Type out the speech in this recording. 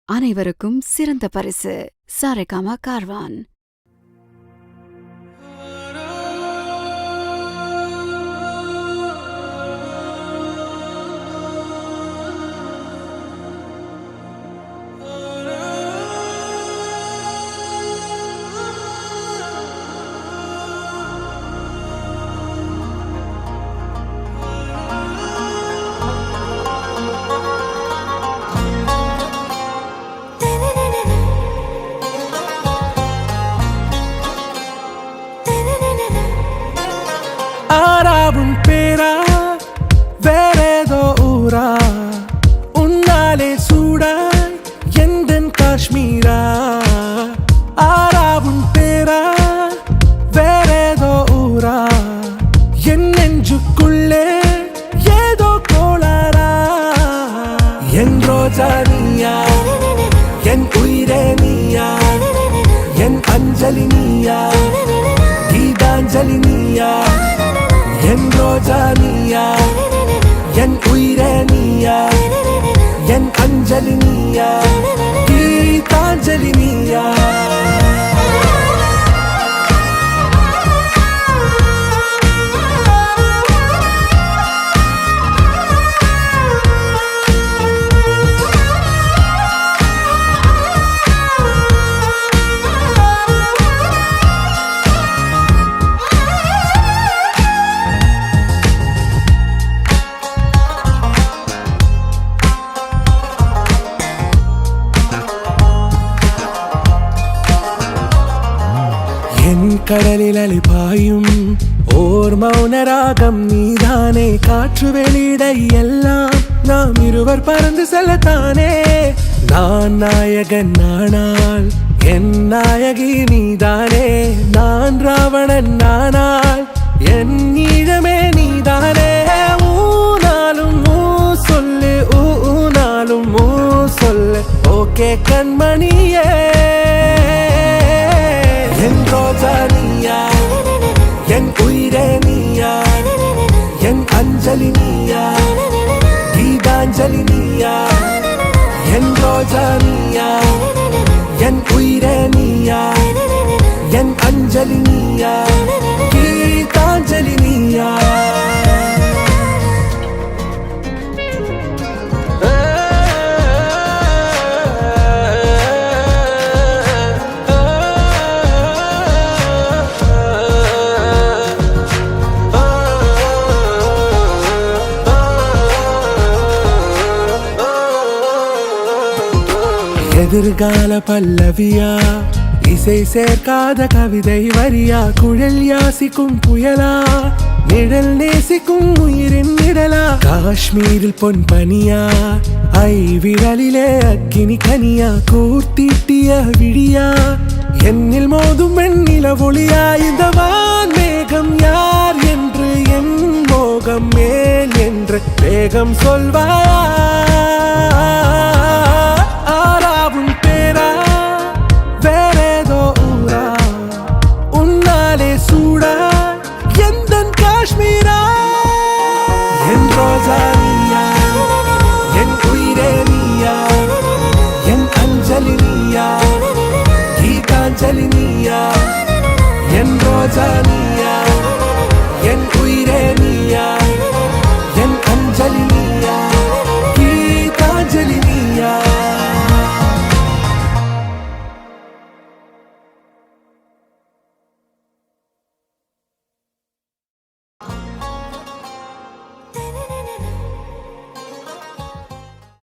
அனைவருக்கும் சிறந்த பரிசு சாரேகாமா கார்வான். ஆராவும் பேரா வேறேதோ ஊரா உன்னாலே சூடாய் எந்தன் காஷ்மீரா. ஆராவும் பேரா வேறேதோ ஊரா என் நெஞ்சுக்குள்ளே ஏதோ கோளாரா. என் ரோஜா நீயா, என் உயிரே நீயா, என் அஞ்சலி நீயா, கீதாஞ்சலி நீயா. என் ரோஜா நீயா, என் உயிரே நீயா, என் அஞ்சலி நீயா, கீதாஞ்சலி நீயா. என் கடலில் அலிபாயும் ஓர் மௌனராகம் நீதானே. காற்று வெளியிட எல்லாம் நாம் இருவர் பறந்து செல்லத்தானே. நான் நாயகன் நானால் என் நாயகி நீதானே. நான் ராவணன் நானால் என் ஈழமே நீதானே. ஊனாலும் ஊ சொல்லு, ஊனாலும் ஊ சொல்லு, ஓகே கண்மணியே. என் ரோஜா நீயா, என் உயிரே நீயா, என் அஞ்சலி நீயா, கீதாஞ்சலி நீயா. என் ரோஜா நீயா, என் உயிரே நீயா, என் அஞ்சலி நீயா, கீதாஞ்சலி நீயா. எதிர்கால பல்லவியா, இசை சேர்க்காத கவிதை வரியா, குழல் யாசிக்கும் புயலா, நிழல் நேசிக்கும் உயிரின் நிழலா. காஷ்மீரில் பொன் பனியா, ஐ விரலிலே அக்கினி கனியா, கூர்த்தீட்டிய விழியா, என்னில் மோதும் வெண்ணில ஒளியா. இந்த வான் மேகம் யார் என்று, என் மோகம் மேல் என்று வேகம் சொல்வாயா. ஆராவும் பேரா வேறேதோ ஊரா உன்னாலே சூடா எந்தன் காஷ்மீரா. என் ரோஜா நீயா, என் உயிரே நீயா, என் அஞ்சலி நீயா, கீதாஞ்சலி நீயா. என் ரோஜா